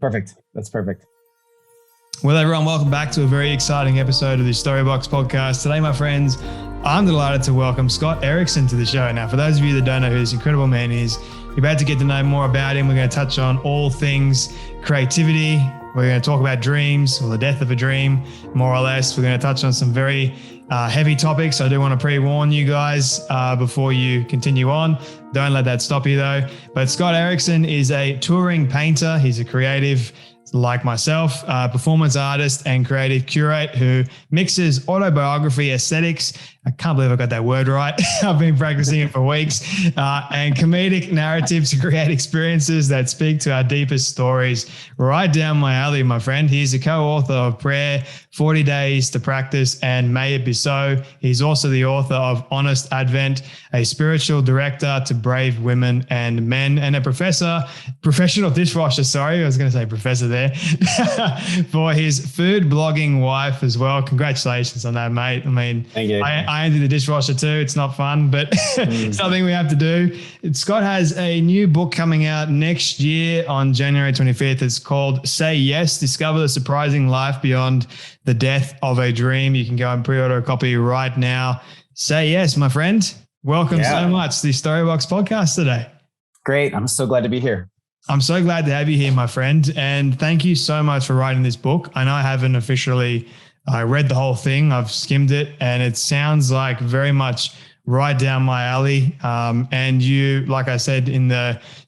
Perfect. That's perfect. Well, everyone, welcome back to a very exciting episode of the Storybox podcast. Today, my friends, I'm delighted to welcome Scott Erickson to the show. Now, for those of you that don't know who this incredible man is, you're about to get to know more about him. We're going to touch on all things creativity. We're going to talk about dreams or the death of a dream, more or less. We're going to touch on some very heavy topics. I do want to pre-warn you guys before you continue on. Don't let that stop you though. But Scott Erickson is a touring painter. He's a creative like myself, performance artist and creative curate who mixes autobiography, aesthetics. I can't believe I got that word right. I've been practicing it for weeks. And comedic narratives to create experiences that speak to our deepest stories. Right down my alley, my friend. He's a co-author of Prayer, 40 Days to Practice, and May It Be So. He's also the author of Honest Advent, a spiritual director to brave women and men, and a professional dishwasher, sorry, I was going to say professor there, for his food blogging wife as well. Congratulations on that, mate. I mean, thank you. I empty the dishwasher too. It's not fun, but something we have to do. Scott has a new book coming out next year on January 25th. It's called Say Yes, Discover the Surprising Life Beyond the Death of a Dream. You can go and pre-order a copy right now. Say yes, my friend. Welcome so much to the Storybox podcast today. Great. I'm so glad to be here. I'm so glad to have you here, my friend. And thank you so much for writing this book. I know I haven't officially read the whole thing. I've skimmed it and it sounds like very much right down my alley. And you, like I said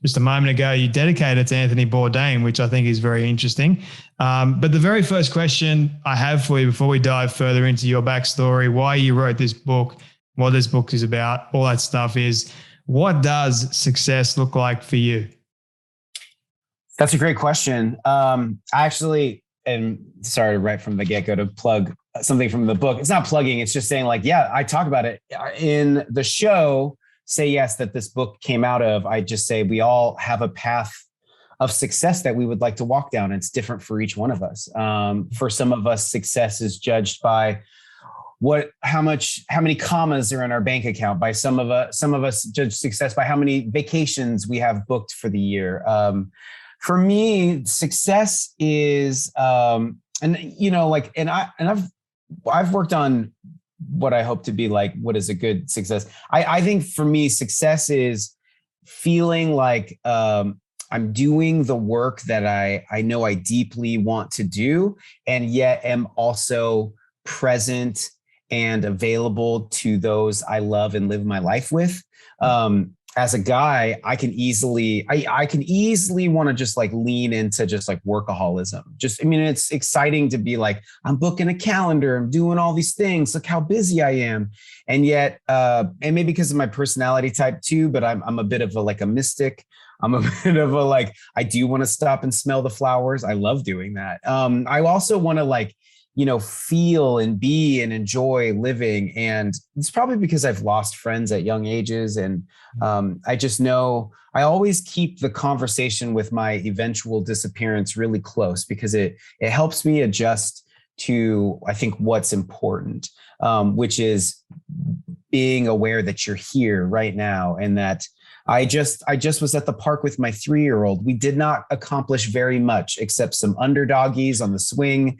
just a moment ago, you dedicated it to Anthony Bourdain, which I think is very interesting. But the very first question I have for you before we dive further into your backstory, why you wrote this book, what this book is about, all that stuff is, what does success look like for you? That's a great question. I actually, and sorry, right from the get-go to plug something from the book. It's not plugging. It's just saying I talk about it in the show, Say Yes, that this book came out of. I just say we all have a path of success that we would like to walk down. And it's different for each one of us. For some of us, success is judged by how many commas are in our bank account. By some of us judge success by how many vacations we have booked for the year. For me, success is, I've worked on what I hope to be like, what is a good success. I think for me, success is feeling like I'm doing the work that I know I deeply want to do, and yet am also present and available to those I love and live my life with. As a guy, I can easily want to just lean into just workaholism. It's exciting to be like, I'm booking a calendar, I'm doing all these things, look how busy I am. And yet, and maybe because of my personality type too, but I'm a bit of a mystic. I'm a bit of I do want to stop and smell the flowers. I love doing that. I also want to feel and be and enjoy living. And it's probably because I've lost friends at young ages. And I just know I always keep the conversation with my eventual disappearance really close, because it helps me adjust to, I think, what's important, which is being aware that you're here right now. And that I just was at the park with my 3-year-old. We did not accomplish very much except some underdoggies on the swing.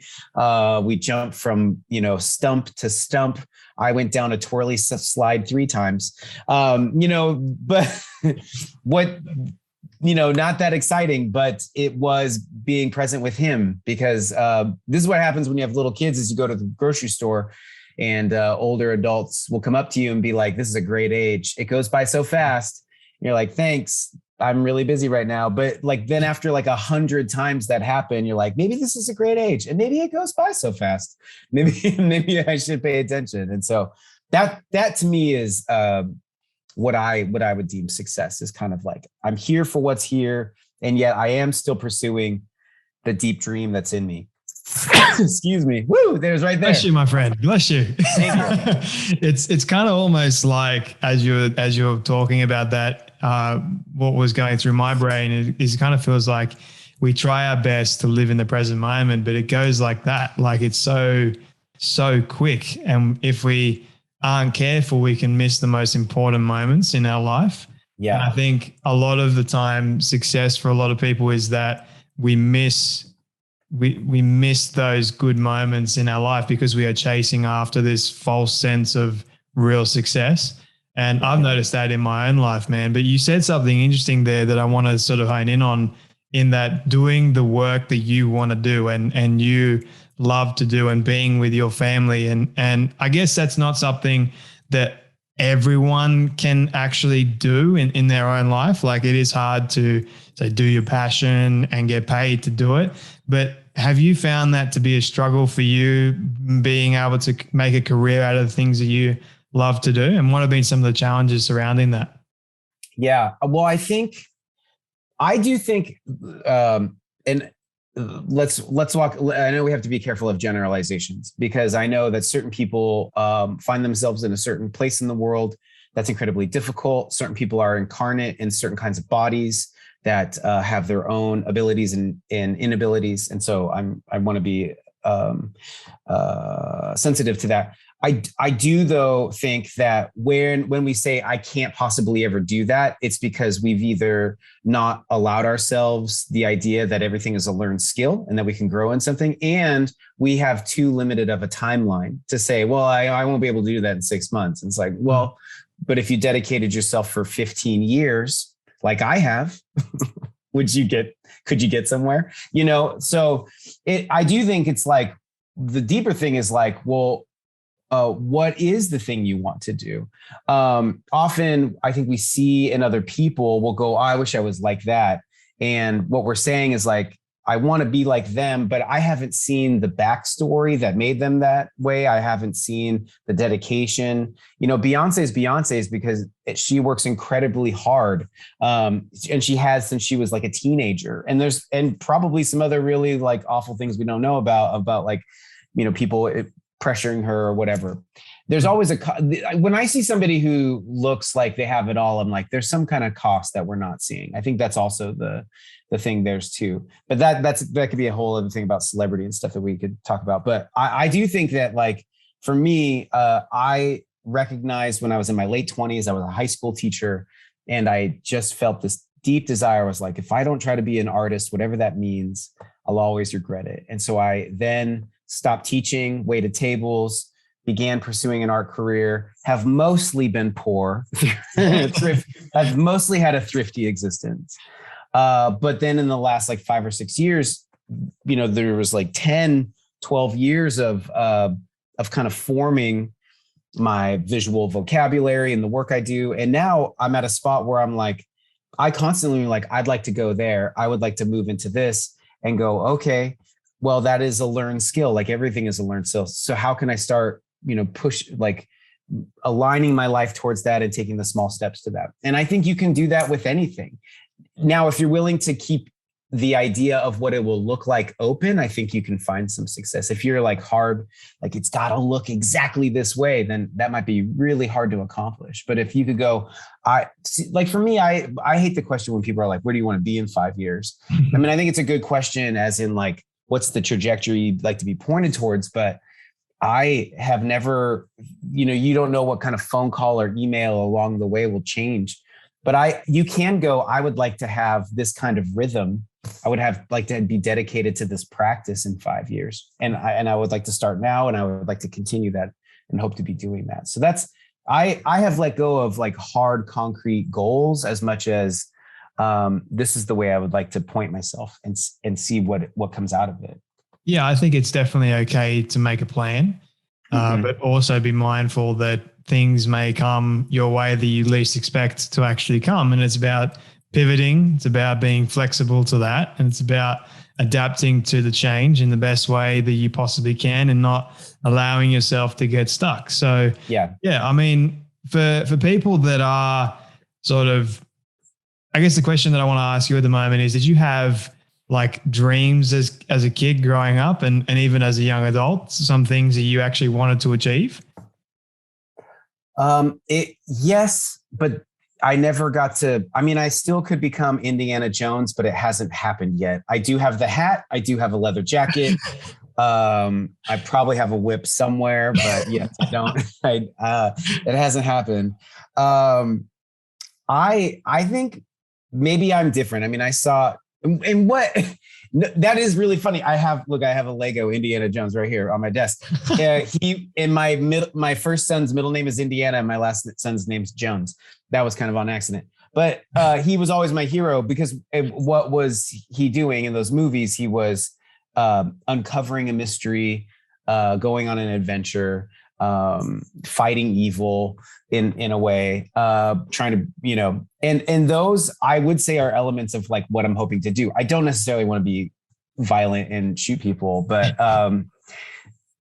We jumped from, stump to stump. I went down a twirly slide 3 times. But not that exciting, but it was being present with him, because this is what happens when you have little kids is you go to the grocery store and older adults will come up to you and be like, this is a great age. It goes by so fast. You're like, thanks, I'm really busy right now. But then after 100 times that happen, you're like, maybe this is a great age, and maybe it goes by so fast. Maybe I should pay attention. And so that to me is what I would deem success, is kind of I'm here for what's here, and yet I am still pursuing the deep dream that's in me. Excuse me. Woo, there's right there. Bless you, my friend. Bless you. Thank you. It's kind of almost like, as you're talking about that, what was going through my brain is it kind of feels like we try our best to live in the present moment, but it goes like that. It's so quick. And if we aren't careful, we can miss the most important moments in our life. Yeah. And I think a lot of the time success for a lot of people is that we miss those good moments in our life because we are chasing after this false sense of real success. And I've noticed that in my own life, man. But you said something interesting there that I want to sort of hone in on, in that doing the work that you want to do and you love to do, and being with your family. And I guess that's not something that everyone can actually do in their own life. Like, it is hard to say, do your passion and get paid to do it. But have you found that to be a struggle for you, being able to make a career out of the things that you love to do? And what have been some of the challenges surrounding that? Yeah. Well, I do think, and let's walk. I know we have to be careful of generalizations, because I know that certain people find themselves in a certain place in the world that's incredibly difficult. Certain people are incarnate in certain kinds of bodies that have their own abilities and inabilities. And so I want to be sensitive to that. I do, though, think that when we say I can't possibly ever do that, it's because we've either not allowed ourselves the idea that everything is a learned skill and that we can grow in something, and we have too limited of a timeline to say, well, I won't be able to do that in 6 months. And it's like, well, but if you dedicated yourself for 15 years, like I have, could you get somewhere? So I do think it's like, the deeper thing is like, well, what is the thing you want to do? Often I think we see in other people, we'll go, oh, I wish I was like that. And what we're saying is like, I want to be like them, but I haven't seen the backstory that made them that way. I haven't seen the dedication. Beyonce's because she works incredibly hard. And she has since she was like a teenager. And probably some other really like awful things we don't know about like, people pressuring her or whatever. There's always when I see somebody who looks like they have it all, I'm like, there's some kind of cost that we're not seeing. I think that's also the thing there's too, but that could be a whole other thing about celebrity and stuff that we could talk about. But I do think that, like, for me, I recognized when I was in my late 20s, I was a high school teacher, and I just felt this deep desire. I was like, if I don't try to be an artist, whatever that means, I'll always regret it. And so I then stopped teaching, waited tables, began pursuing an art career, have mostly been poor. I've mostly had a thrifty existence. But then in the last like 5 or 6 years, there was like 10, 12 years of kind of forming my visual vocabulary and the work I do. And now I'm at a spot where I'm like, I constantly like, I'd like to go there. I would like to move into this and go, okay, well, that is a learned skill. Like, everything is a learned skill. So how can I start, push, like, aligning my life towards that and taking the small steps to that? And I think you can do that with anything. Now, if you're willing to keep the idea of what it will look like open, I think you can find some success. If you're like hard, like it's got to look exactly this way, then that might be really hard to accomplish. But if you could go, for me, I hate the question when people are like, where do you want to be in 5 years? I mean, I think it's a good question, as in like, what's the trajectory you'd like to be pointed towards? But I have never, you don't know what kind of phone call or email along the way will change. But you can go, I would like to have this kind of rhythm. I would like to be dedicated to this practice in 5 years. And I would like to start now, and I would like to continue that and hope to be doing that. So I have let go of like hard, concrete goals as much as this is the way I would like to point myself and see what comes out of it. Yeah, I think it's definitely okay to make a plan, but also be mindful that things may come your way that you least expect to actually come. And it's about pivoting. It's about being flexible to that. And it's about adapting to the change in the best way that you possibly can and not allowing yourself to get stuck. So yeah, I mean, for people that are sort of, I guess the question that I want to ask you at the moment is, did you have like dreams as a kid growing up and even as a young adult, some things that you actually wanted to achieve? Yes, but I never got to, I still could become Indiana Jones, but it hasn't happened yet. I do have the hat. I do have a leather jacket. I probably have a whip somewhere, but yes, I don't, it hasn't happened. I think maybe I'm different. I mean, I saw And what that is really funny. I have a Lego Indiana Jones right here on my desk. My first son's middle name is Indiana, and my last son's name's Jones. That was kind of on accident. But he was always my hero because what was he doing in those movies? He was uncovering a mystery, going on an adventure, fighting evil in a way, trying to, and those I would say are elements of like what I'm hoping to do. I don't necessarily want to be violent and shoot people, but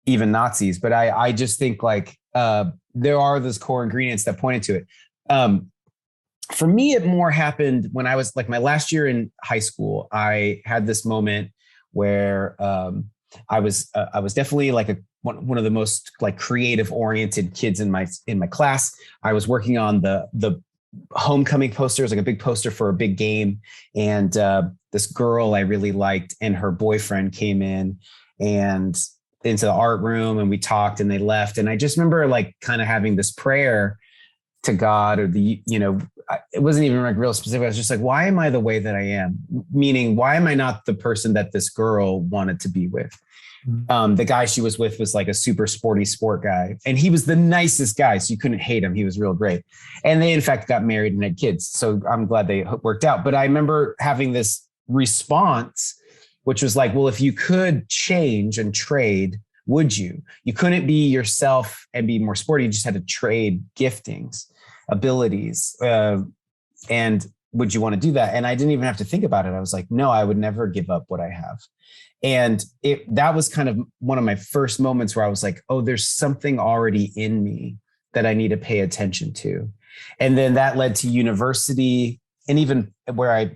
even Nazis. But I just think like there are those core ingredients that pointed to it. For me, it more happened when I was like my last year in high school. I had this moment where I was definitely like one of the most like creative oriented kids in my class. I was working on the homecoming posters, like a big poster for a big game. And this girl I really liked and her boyfriend came in and into the art room, and we talked and they left. And I just remember like kind of having this prayer to God, or it wasn't even like real specific. I was just like, why am I the way that I am? Meaning, why am I not the person that this girl wanted to be with? The guy she was with was like a super sporty sport guy, and he was the nicest guy, so you couldn't hate him. He was real great. And they in fact got married and had kids. So I'm glad they worked out. But I remember having this response, which was like, well, if you could change and trade, would you? You couldn't be yourself and be more sporty. You just had to trade giftings, abilities. And would you want to do that? And I didn't even have to think about it. I was like, no, I would never give up what I have. And that was kind of one of my first moments where I was like, oh, there's something already in me that I need to pay attention to. And then that led to university, and even where I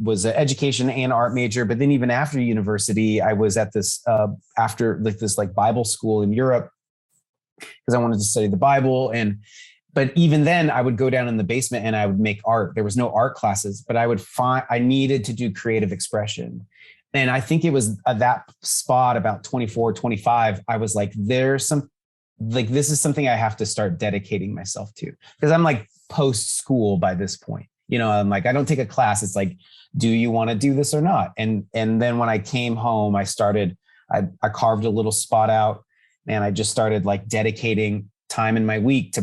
was an education and art major. But then even after university, I was at this this Bible school in Europe because I wanted to study the Bible. But even then I would go down in the basement and I would make art. There was no art classes, but I needed to do creative expression. And I think it was at that spot about 24, 25, I was like, this is something I have to start dedicating myself to, because I'm like post school by this point. I'm like, I don't take a class. It's like, do you want to do this or not? And then when I came home, I carved a little spot out, and I just started like dedicating time in my week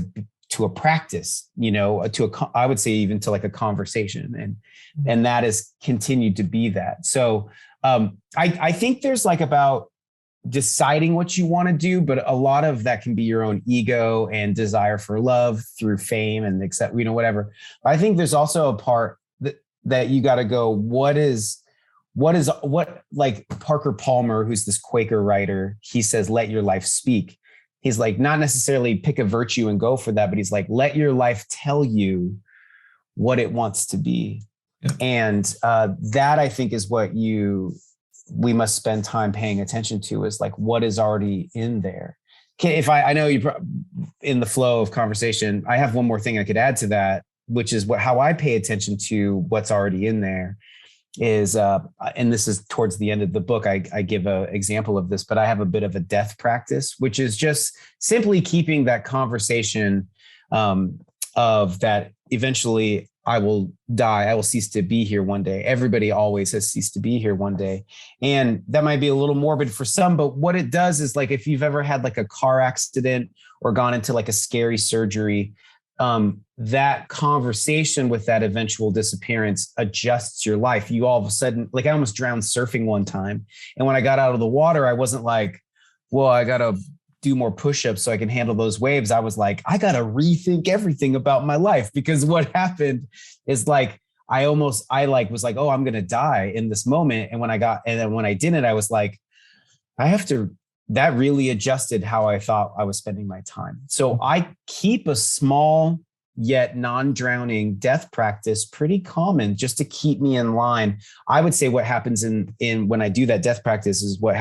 to a practice, I would say even to like a conversation. And that has continued to be that. So I think there's like about deciding what you want to do, but a lot of that can be your own ego and desire for love through fame and whatever. I think there's also a part that you got to go, what like Parker Palmer, who's this Quaker writer, he says, let your life speak. He's like, not necessarily pick a virtue and go for that, but he's like, let your life tell you what it wants to be. Yeah. And that I think is what we must spend time paying attention to, is like, what is already in there. If I know you in the flow of conversation, I have one more thing I could add to that, which is how I pay attention to what's already in there is, and this is towards the end of the book, I give an example of this, but I have a bit of a death practice, which is just simply keeping that conversation of that eventually I will die. I will cease to be here one day. Everybody always has ceased to be here one day. And that might be a little morbid for some, but what it does is, like, if you've ever had like a car accident or gone into like a scary surgery, that conversation with that eventual disappearance adjusts your life. You all of a sudden, like, I almost drowned surfing one time. And when I got out of the water, I wasn't like, well, I got to do more push-ups so I can handle those waves. I was like, I got to rethink everything about my life, because what happened is like, I was like, oh, I'm going to die in this moment. And then when I didn't, I was like, that really adjusted how I thought I was spending my time. So I keep a small yet non-drowning death practice pretty common, just to keep me in line. I would say what happens in when I do that death practice is what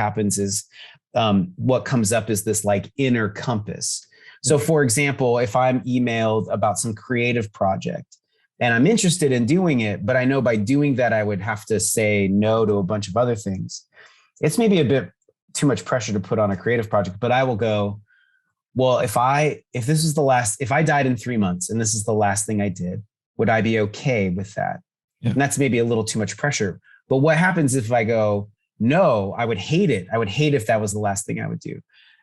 comes up is this like inner compass. So for example, if I'm emailed about some creative project and I'm interested in doing it, but I know by doing that, I would have to say no to a bunch of other things. It's maybe a bit too much pressure to put on a creative project, but I will go, well, if I died in 3 months and this is the last thing I did, would I be okay with that? And that's maybe a little too much pressure. But what happens if I go, no, I would hate it. I would hate if that was the last thing I would do.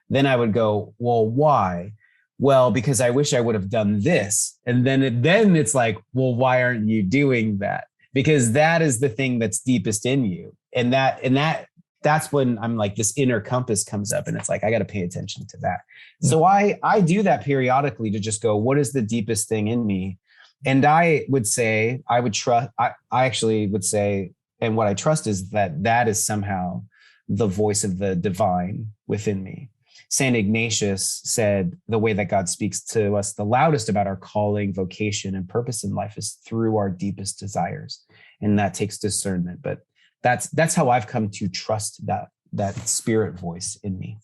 Then I would go, well, why? Well, because I wish I would have done this. And then it's like, well, why aren't you doing that? Because that is the thing that's deepest in you. And that's when I'm like, this inner compass comes up, and it's like, I got to pay attention to that. Yeah. So I do that periodically to just go, what is the deepest thing in me? And I would say, I actually would say, and what I trust is that is somehow the voice of the divine within me. St. Ignatius said the way that God speaks to us the loudest about our calling, vocation, and purpose in life is through our deepest desires. And that takes discernment. But that's how I've come to trust that spirit voice in me.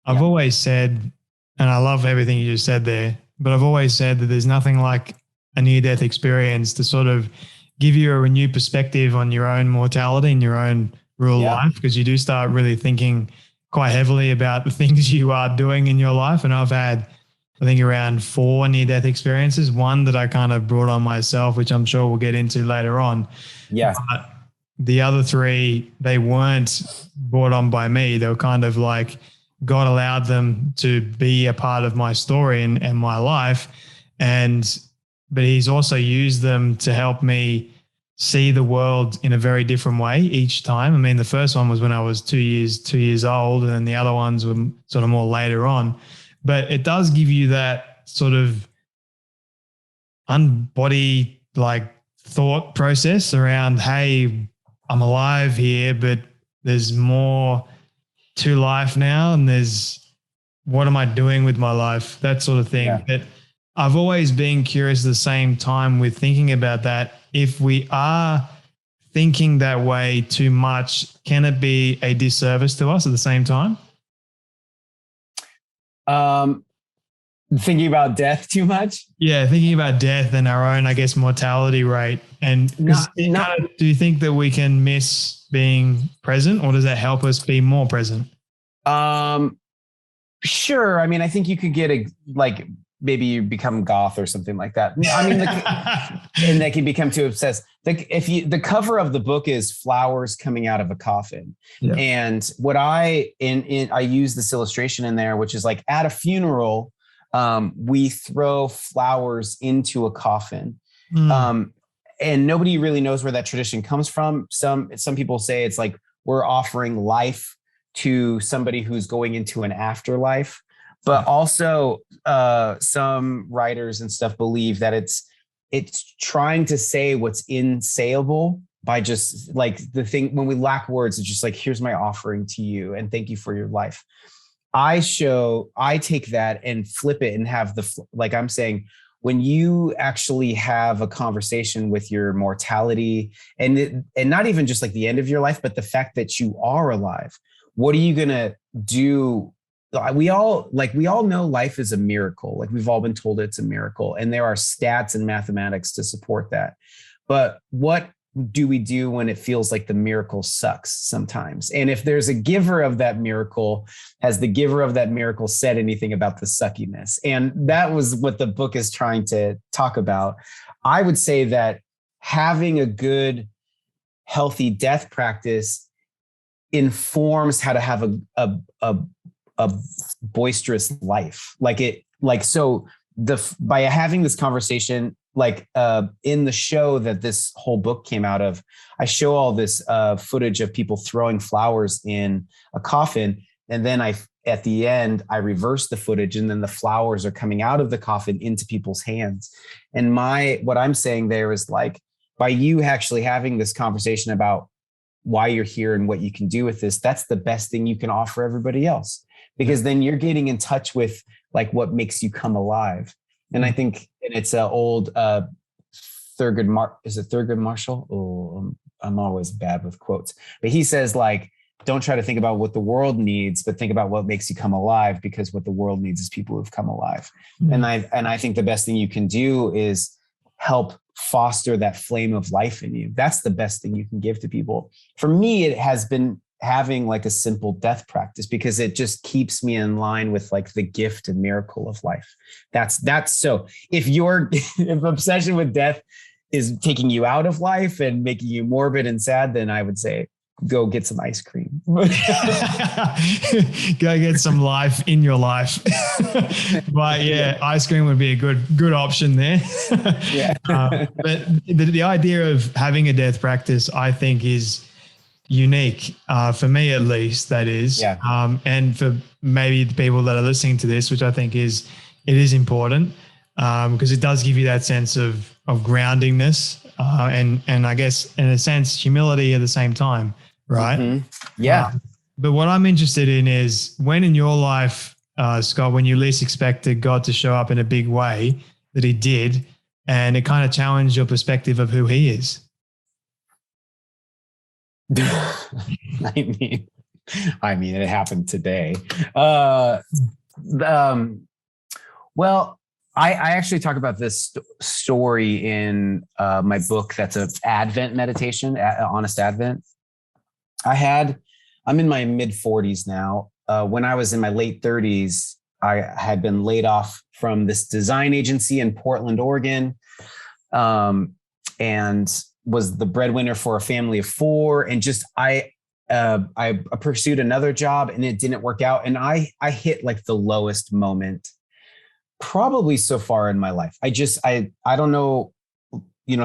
I've always said, and I love everything you just said there, but I've always said that there's nothing like a near-death experience to sort of give you a renewed perspective on your own mortality and your own real life, because you do start really thinking quite heavily about the things you are doing in your life. And I've had, I think, around 4 near-death experiences, one that I kind of brought on myself, which I'm sure we'll get into later on. Yeah. But the other 3, they weren't brought on by me. They were kind of like God allowed them to be a part of my story and my life. But he's also used them to help me see the world in a very different way each time. I mean, the first one was when I was 2 years old, and then the other ones were sort of more later on. But it does give you that sort of unbody like thought process around, hey, I'm alive here, but there's more to life now, and there's what am I doing with my life, that sort of thing. Yeah. But I've always been curious at the same time with thinking about that. If we are thinking that way too much, can it be a disservice to us at the same time? Thinking about death too much? Yeah, thinking about death and our own, I guess, mortality rate. And do you think that we can miss being present, or does that help us be more present? Sure. I mean, I think you could get maybe you become goth or something like that. I mean, and they can become too obsessed. The cover of the book is flowers coming out of a coffin. Yeah. And what I use this illustration in there, which is like at a funeral, we throw flowers into a coffin. And nobody really knows where that tradition comes from. Some people say it's like we're offering life to somebody who's going into an afterlife. But also some writers and stuff believe that it's trying to say what's insayable by just like the thing, when we lack words, it's just like, here's my offering to you and thank you for your life. I take that and flip it and have like I'm saying, when you actually have a conversation with your mortality and not even just like the end of your life, but the fact that you are alive, what are you going to do? We all know life is a miracle. Like we've all been told it's a miracle, and there are stats and mathematics to support that. But what do we do when it feels like the miracle sucks sometimes? And if there's a giver of that miracle, has the giver of that miracle said anything about the suckiness? And that was what the book is trying to talk about. I would say that having a good, healthy death practice informs how to have a boisterous life. By having this conversation, in the show that this whole book came out of, I show all this footage of people throwing flowers in a coffin. And then at the end, I reverse the footage, and then the flowers are coming out of the coffin into people's hands. And what I'm saying there is like, by you actually having this conversation about why you're here and what you can do with this, that's the best thing you can offer everybody else. Because then you're getting in touch with like what makes you come alive. And I think, and it's an old is it Thurgood Marshall? Oh, I'm always bad with quotes, but he says like, don't try to think about what the world needs, but think about what makes you come alive, because what the world needs is people who've come alive. Mm-hmm. And I think the best thing you can do is help foster that flame of life in you. That's the best thing you can give to people. For me, it has been having like a simple death practice, because it just keeps me in line with like the gift and miracle of life. That's so if obsession with death is taking you out of life and making you morbid and sad, then I would say go get some ice cream. Go get some life in your life. But yeah, ice cream would be a good option there. Yeah. But the idea of having a death practice, I think, is unique for me, at least. That is, yeah. And for maybe the people that are listening to this, which I think is important because it does give you that sense of groundingness and I guess in a sense humility at the same time, right? Mm-hmm. Yeah. But what I'm interested in is when in your life, Scott, when you least expected God to show up in a big way, that He did, and it kind of challenged your perspective of who He is. I mean, it happened today. Well, I actually talk about this story in my book. That's an Advent meditation, Honest Advent. I'm in my mid 40s now. When I was in my late 30s, I had been laid off from this design agency in Portland, Oregon, and was the breadwinner for a family of 4. And just I pursued another job and it didn't work out. And I hit like the lowest moment probably so far in my life. I don't know,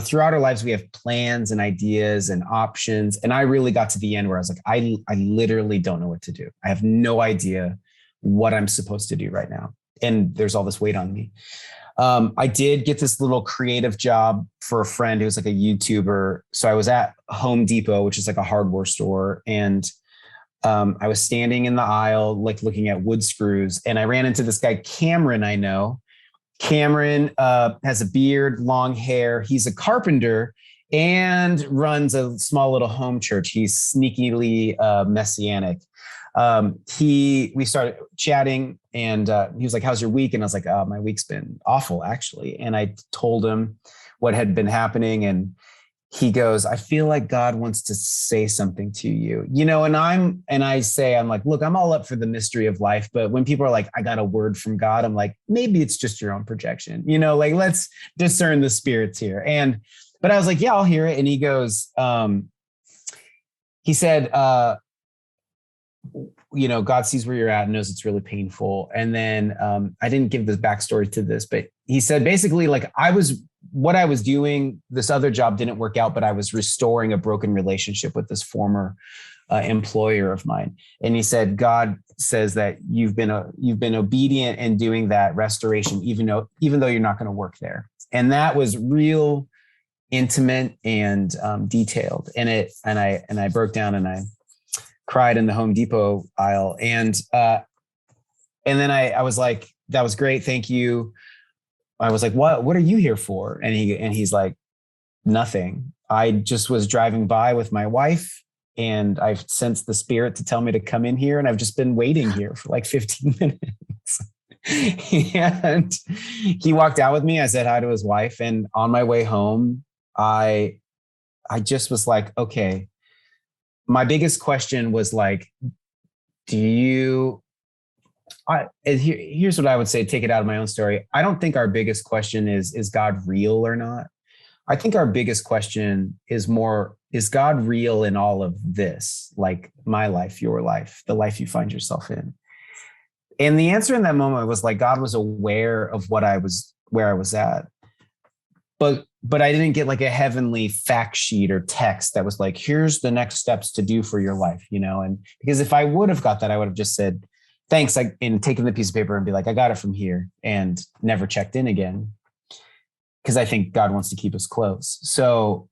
throughout our lives, we have plans and ideas and options. And I really got to the end where I was like, I literally don't know what to do. I have no idea what I'm supposed to do right now. And there's all this weight on me. I did get this little creative job for a friend who was like a YouTuber. So I was at Home Depot, which is like a hardware store. And I was standing in the aisle, like looking at wood screws, and I ran into this guy, Cameron, I know. Cameron has a beard, long hair. He's a carpenter and runs a small little home church. He's sneakily messianic. We started chatting and he was like, how's your week? And I was like, oh, my week's been awful, actually. And I told him what had been happening. And he goes, I feel like God wants to say something to you, and I'm like, look, I'm all up for the mystery of life. But when people are like, I got a word from God, I'm like, maybe it's just your own projection, like, let's discern the spirits here. But I was like, yeah, I'll hear it. And he goes, he said, God sees where you're at and knows it's really painful. And then I didn't give the backstory to this, but he said basically like what I was doing, this other job didn't work out, but I was restoring a broken relationship with this former employer of mine. And he said, God says that you've been obedient in doing that restoration, even though you're not going to work there. And that was real intimate and detailed. And I broke down and I cried in the Home Depot aisle. And then I was like, that was great. Thank you. I was like, what are you here for? And he's like, nothing. I just was driving by with my wife and I've sensed the spirit to tell me to come in here. And I've just been waiting here for like 15 minutes. And he walked out with me. I said hi to his wife. And on my way home, I just was like, okay, my biggest question was like, here's what I would say, take it out of my own story. I don't think our biggest question is God real or not? I think our biggest question is more, is God real in all of this? Like my life, your life, the life you find yourself in. And the answer in that moment was like, God was aware of where I was at. But I didn't get like a heavenly fact sheet or text that was like, here's the next steps to do for your life, and because if I would have got that, I would have just said, thanks, and taken the piece of paper and be like, I got it from here, and never checked in again. Because I think God wants to keep us close. So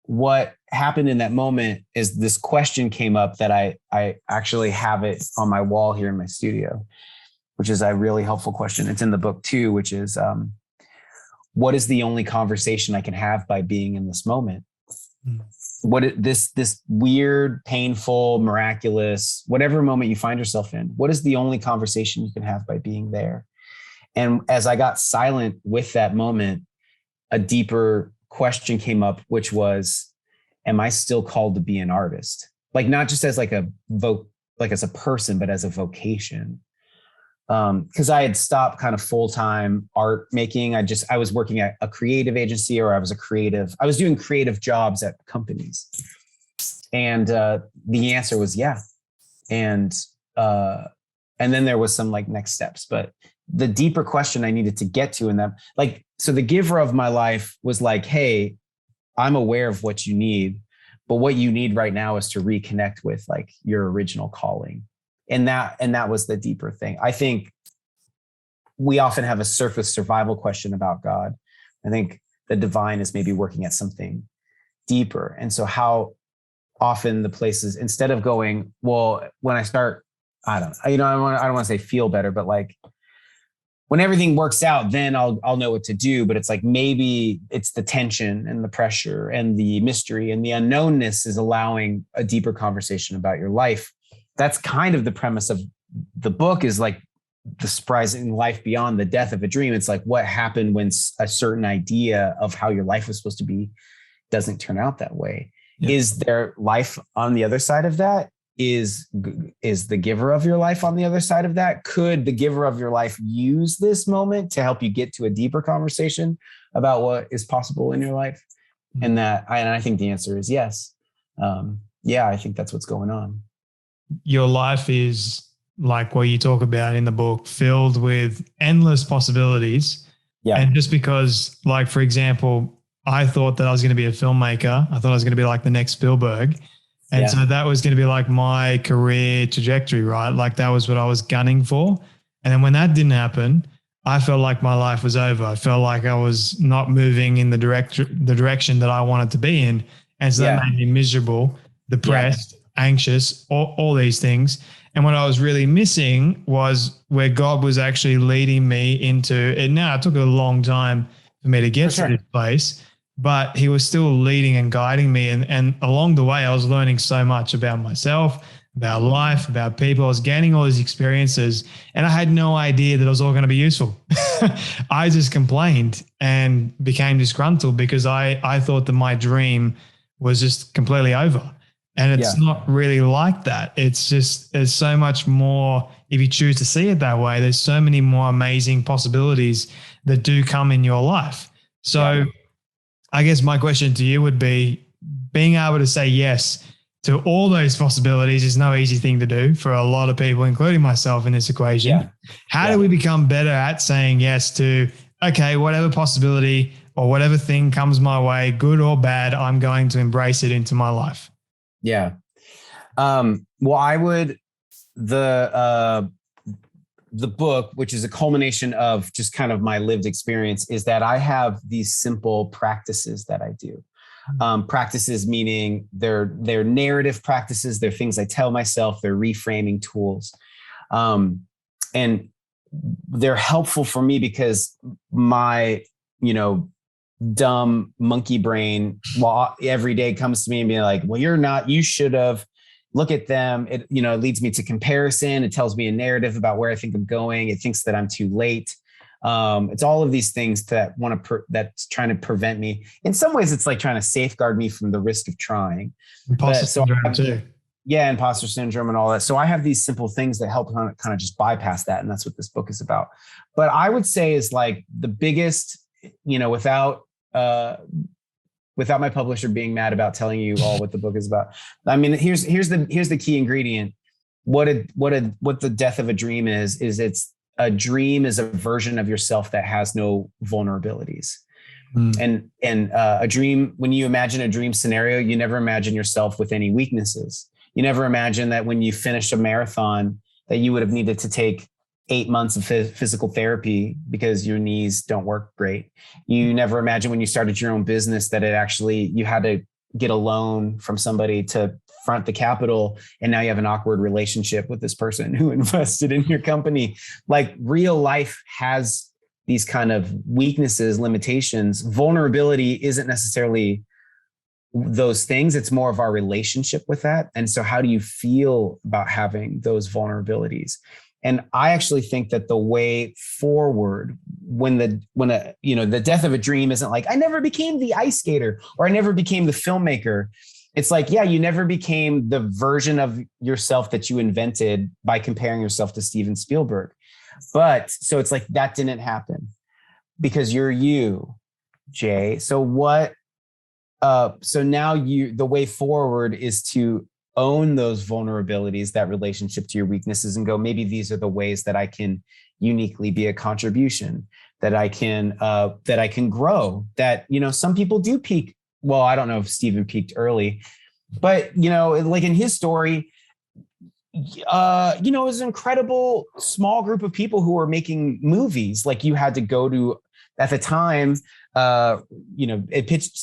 what happened in that moment is this question came up that I actually have it on my wall here in my studio, which is a really helpful question. It's in the book too, which is, what is the only conversation I can have by being in this moment? This weird, painful, miraculous, whatever moment you find yourself in, what is the only conversation you can have by being there? And as I got silent with that moment, a deeper question came up, which was, am I still called to be an artist? Like not just as like as a person, but as a vocation. because I had stopped kind of full-time art making. I was working at a creative agency, or I was doing creative jobs at companies. And the answer was yeah. And then there was some like next steps, but the deeper question I needed to get to in them, like, so the giver of my life was like, hey, I'm aware of what you need, but what you need right now is to reconnect with like your original calling. And that was the deeper thing. I think we often have a surface survival question about God. I think the divine is maybe working at something deeper. And so how often the places, instead of going, well, when I start, I don't want to say feel better, but like when everything works out, then I'll know what to do. But it's like, maybe it's the tension and the pressure and the mystery and the unknownness is allowing a deeper conversation about your life. That's kind of the premise of the book, is like the surprising life beyond the death of a dream. It's like, what happened when a certain idea of how your life was supposed to be doesn't turn out that way? Yeah. Is there life on the other side of that? Is the giver of your life on the other side of that? Could the giver of your life use this moment to help you get to a deeper conversation about what is possible in your life? Mm-hmm. And I think the answer is yes. I think that's what's going on. Your life is, like what you talk about in the book, filled with endless possibilities. Yeah. And just because, like, for example, I thought that I was going to be a filmmaker. I thought I was going to be like the next Spielberg. And so that was going to be like my career trajectory, right? Like that was what I was gunning for. And then when that didn't happen, I felt like my life was over. I felt like I was not moving in the direction that I wanted to be in. And so that made me miserable, depressed, anxious, all these things. And what I was really missing was where God was actually leading me into it. Now, it took a long time for me to get to this place, but he was still leading and guiding me. And along the way, I was learning so much about myself, about life, about people. I was gaining all these experiences, and I had no idea that it was all going to be useful. I just complained and became disgruntled because I thought that my dream was just completely over. And it's not really like that. It's just, there's so much more, if you choose to see it that way, there's so many more amazing possibilities that do come in your life. So I guess my question to you would be, being able to say yes to all those possibilities is no easy thing to do for a lot of people, including myself in this equation. Yeah. How do we become better at saying yes to, okay, whatever possibility or whatever thing comes my way, good or bad, I'm going to embrace it into my life? Yeah. Well, I would, the book, which is a culmination of just kind of my lived experience, is that I have these simple practices that I do. Practices meaning they're narrative practices. They're things I tell myself. They're reframing tools. And they're helpful for me because my, dumb monkey brain, every day comes to me and be like, well, you should have, look at them. It leads me to comparison. It tells me a narrative about where I think I'm going. It thinks that I'm too late. It's all of these things that that's trying to prevent me. In some ways, it's like trying to safeguard me from the risk of trying. Imposter syndrome too. Yeah, imposter syndrome and all that. So I have these simple things that help kind of just bypass that. And that's what this book is about. But I would say is like the biggest, without my publisher being mad about telling you all what the book is about. I mean, here's the key ingredient. What the death of a dream is it's a dream is a version of yourself that has no vulnerabilities. And a dream, when you imagine a dream scenario, you never imagine yourself with any weaknesses. You never imagine that when you finish a marathon that you would have needed to take 8 months of physical therapy because your knees don't work great. You never imagine when you started your own business that you had to get a loan from somebody to front the capital. And now you have an awkward relationship with this person who invested in your company. Like real life has these kind of weaknesses, limitations. Vulnerability isn't necessarily those things. It's more of our relationship with that. And so how do you feel about having those vulnerabilities? And I actually think that the way forward when the death of a dream isn't like, I never became the ice skater or I never became the filmmaker. It's like, you never became the version of yourself that you invented by comparing yourself to Steven Spielberg. But so it's like that didn't happen because you're you, Jay. So so now the way forward is to own those vulnerabilities, that relationship to your weaknesses, and go, maybe these are the ways that I can uniquely be a contribution, that I can grow, that, some people do peak. Well, I don't know if Stephen peaked early, but, like in his story, it was an incredible small group of people who were making movies. Like you had to go to, at the time,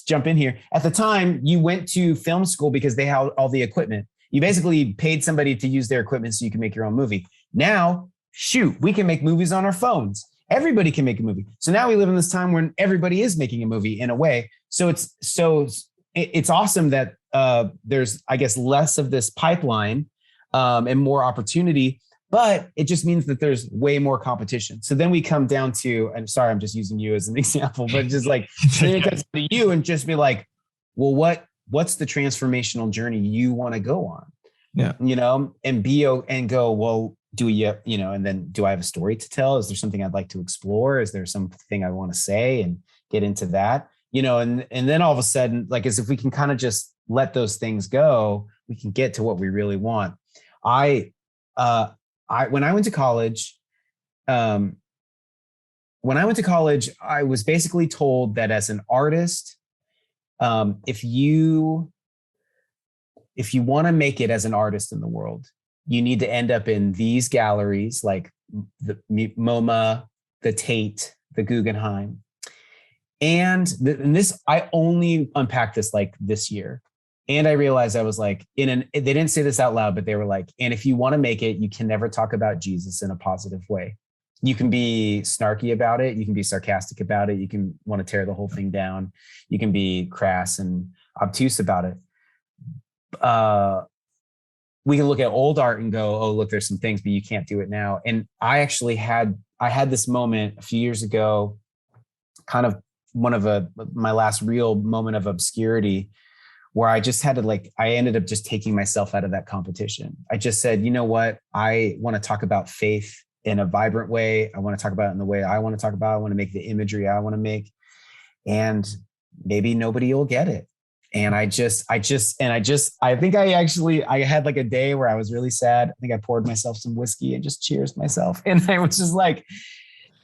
jump in here. At the time, you went to film school because they had all the equipment. You basically paid somebody to use their equipment so you can make your own movie. Now, shoot, we can make movies on our phones. Everybody can make a movie. So now we live in this time when everybody is making a movie in a way. So it's awesome that there's, I guess, less of this pipeline and more opportunity. But it just means that there's way more competition. So then we come down to, I'm sorry, I'm just using you as an example, but just like, then it comes to you and just be like, well, what's the transformational journey you want to go on? Yeah. And go, well, do you, and then do I have a story to tell? Is there something I'd like to explore? Is there something I want to say and get into that? And then all of a sudden, like, as if we can kind of just let those things go, we can get to what we really want. When I went to college, I was basically told that as an artist, if you want to make it as an artist in the world, you need to end up in these galleries like the MoMA, the Tate, the Guggenheim. And this, I only unpacked this like this year. And I realized I was like, they didn't say this out loud, but they were like, and if you want to make it, you can never talk about Jesus in a positive way. You can be snarky about it. You can be sarcastic about it. You can want to tear the whole thing down. You can be crass and obtuse about it. We can look at old art and go, oh, look, there's some things, but you can't do it now. And I actually had this moment a few years ago, kind of my last real moment of obscurity, where I just had to I ended up just taking myself out of that competition. I just said, you know what? I want to talk about faith in a vibrant way. I want to talk about it in the way I want to talk about it. I want to make the imagery I want to make. And maybe nobody will get it. And I think I had like a day where I was really sad. I think I poured myself some whiskey and just cheersed myself. And I was just like,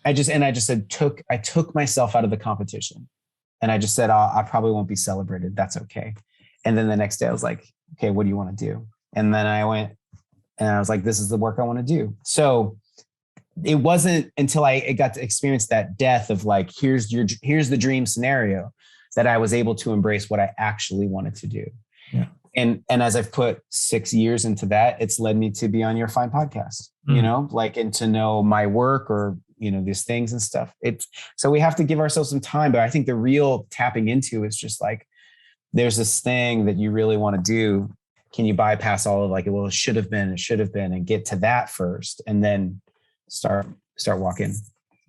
I took myself out of the competition. And I just said, I probably won't be celebrated. That's okay. And then the next day I was like, okay, what do you want to do? And then I went and I was like, this is the work I want to do. So it wasn't until I got to experience that death of like, here's the dream scenario, that I was able to embrace what I actually wanted to do. Yeah. And as I've put 6 years into that, it's led me to be on your fine podcast, and to know my work or, these things and stuff. So we have to give ourselves some time, but I think the real tapping into is just like, there's this thing that you really want to do. Can you bypass all of it should have been, and get to that first, and then start walking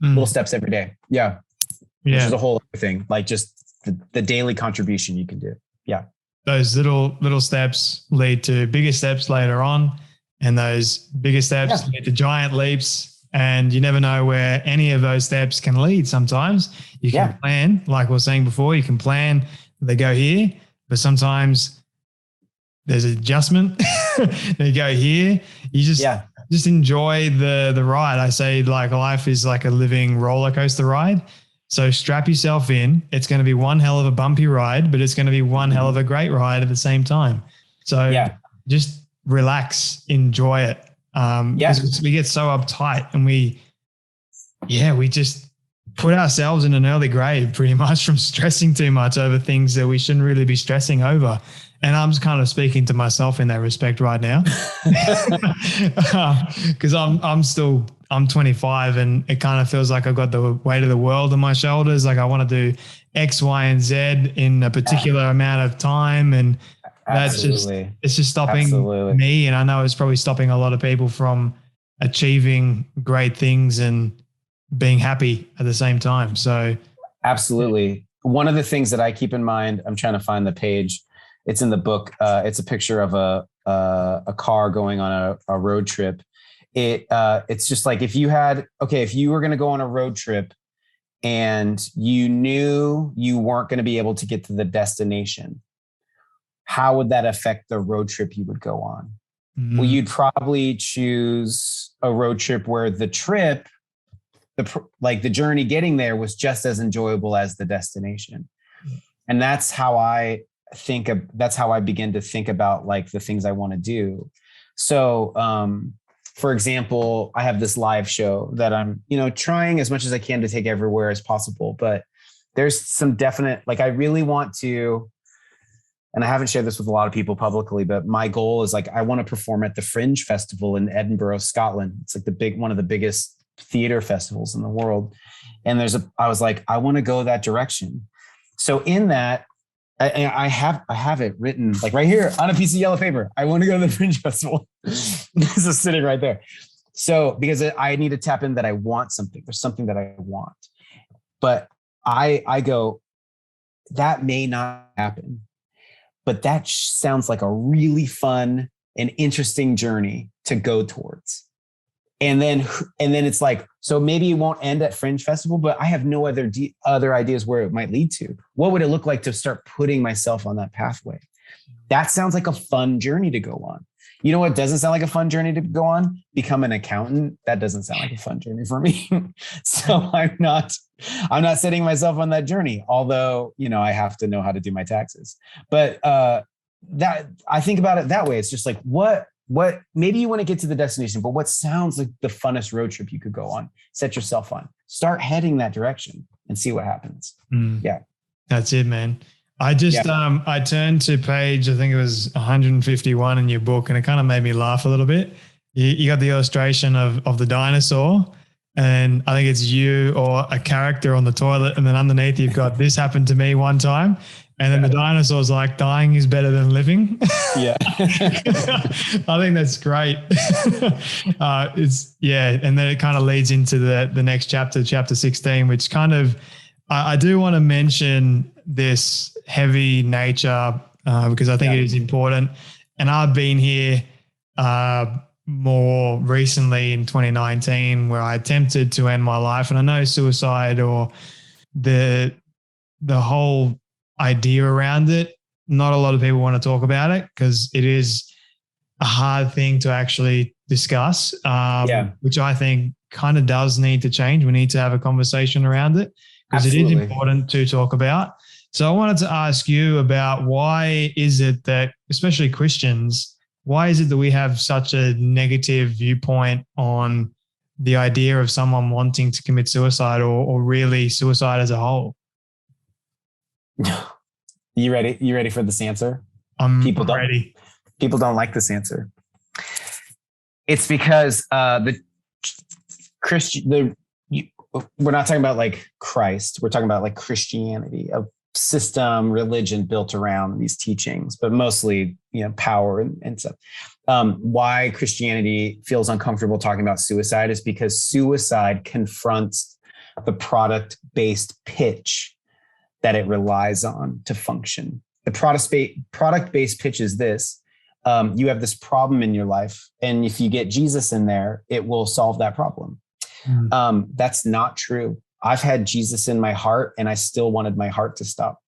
little steps every day. Yeah. Which is a whole other thing. Like just the daily contribution you can do. Yeah. Those little steps lead to bigger steps later on, and those bigger steps lead to giant leaps. And you never know where any of those steps can lead. Sometimes you can plan, like we were saying before, you can plan, they go here, but sometimes there's adjustment. They go here. You just enjoy the ride. I say like life is like a living roller coaster ride. So strap yourself in. It's going to be one hell of a bumpy ride, but it's going to be one hell of a great ride at the same time. So just relax, enjoy it. Because we get so uptight and we just put ourselves in an early grave pretty much from stressing too much over things that we shouldn't really be stressing over. And I'm just kind of speaking to myself in that respect right now, because I'm 25 and it kind of feels like I've got the weight of the world on my shoulders. Like I want to do X, Y, and Z in a particular amount of time. And it's just stopping me. And I know it's probably stopping a lot of people from achieving great things and being happy at the same time. So absolutely. One of the things that I keep in mind, I'm trying to find the page. It's in the book. It's a picture of a car going on a road trip. it's just like if you were going to go on a road trip and you knew you weren't going to be able to get to the destination, how would that affect the road trip you would go on? Mm-hmm. Well, you'd probably choose a road trip where the trip, the journey getting there was just as enjoyable as the destination. And that's how I begin to think about like the things I want to do. So, for example, I have this live show that I'm, trying as much as I can to take everywhere as possible, but there's some definite, like, I really want to, and I haven't shared this with a lot of people publicly, but my goal is like, I want to perform at the Fringe Festival in Edinburgh, Scotland. It's like one of the biggest theater festivals in the world. And I was like, I want to go that direction. So in that, I have it written like right here on a piece of yellow paper. I want to go to the Fringe Festival. This is sitting right there. So because I need to tap in that I want something. There's something that I want. But I go, that may not happen. But that sounds like a really fun and interesting journey to go towards. And then it's like, so maybe it won't end at Fringe Festival, but I have no other ideas where it might lead to. What would it look like to start putting myself on that pathway? That sounds like a fun journey to go on. You know what doesn't sound like a fun journey to go on? Become an accountant. That doesn't sound like a fun journey for me. So I'm not setting myself on that journey, although, I have to know how to do my taxes. But that I think about it that way. It's just like, what maybe you want to get to the destination, but what sounds like the funnest road trip you could go on? Set yourself on. Start heading that direction and see what happens. Yeah. That's it, man. I just, I turned to page, I think it was 151 in your book, and it kind of made me laugh a little bit. You got the illustration of the dinosaur, and I think it's you or a character on the toilet. And then underneath you've got, this happened to me one time. And then the dinosaur's like, dying is better than living. Yeah. I think that's great. And then it kind of leads into the next chapter 16, which kind of, I do want to mention this heavy nature because I think it is important. And I've been here more recently in 2019 where I attempted to end my life. And I know suicide or the whole idea around it, not a lot of people want to talk about it because it is a hard thing to actually discuss, which I think kind of does need to change. We need to have a conversation around it because it is important to talk about. So I wanted to ask you about why is it that, especially Christians, why is it that we have such a negative viewpoint on the idea of someone wanting to commit suicide or really suicide as a whole? You ready? You ready for this answer? I'm ready. People don't like this answer. It's because we're not talking about like Christ. We're talking about like Christianity, a system, religion built around these teachings, but mostly, power and stuff. Why Christianity feels uncomfortable talking about suicide is because suicide confronts the product-based pitch that it relies on to function. The product-based pitch is this. You have this problem in your life, and if you get Jesus in there, it will solve that problem. That's not true. I've had Jesus in my heart, and I still wanted my heart to stop.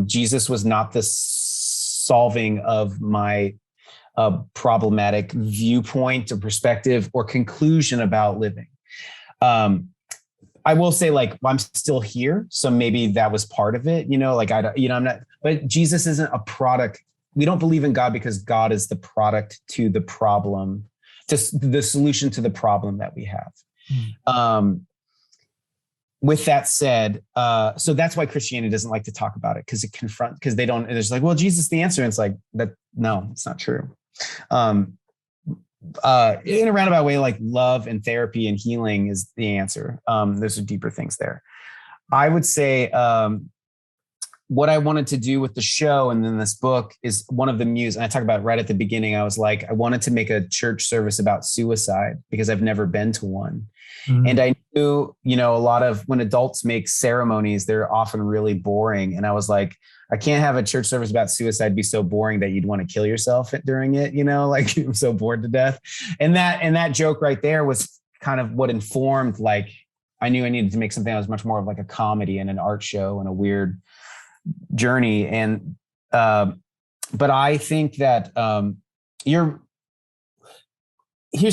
Jesus was not the solving of my problematic viewpoint or perspective or conclusion about living. I will say, like, I'm still here, so maybe that was part of it. I'm not. But Jesus isn't a product. We don't believe in God because God is the product to the problem, to the solution to the problem that we have. With that said, so that's why Christianity doesn't like to talk about it because they don't. It's like, well, Jesus is the answer. And it's like that. No, it's not true. In a roundabout way, like love and therapy and healing is the answer. Those are deeper things there. I would say what I wanted to do with the show and then this book is one of the muse. And I talk about it right at the beginning. I was like, I wanted to make a church service about suicide because I've never been to one. And I knew, a lot of when adults make ceremonies, they're often really boring. And I was like, I can't have a church service about suicide be so boring that you'd want to kill yourself during it, like I'm so bored to death. And that joke right there was kind of what informed, like, I knew I needed to make something that was much more of like a comedy and an art show and a weird journey. And, but I think that here's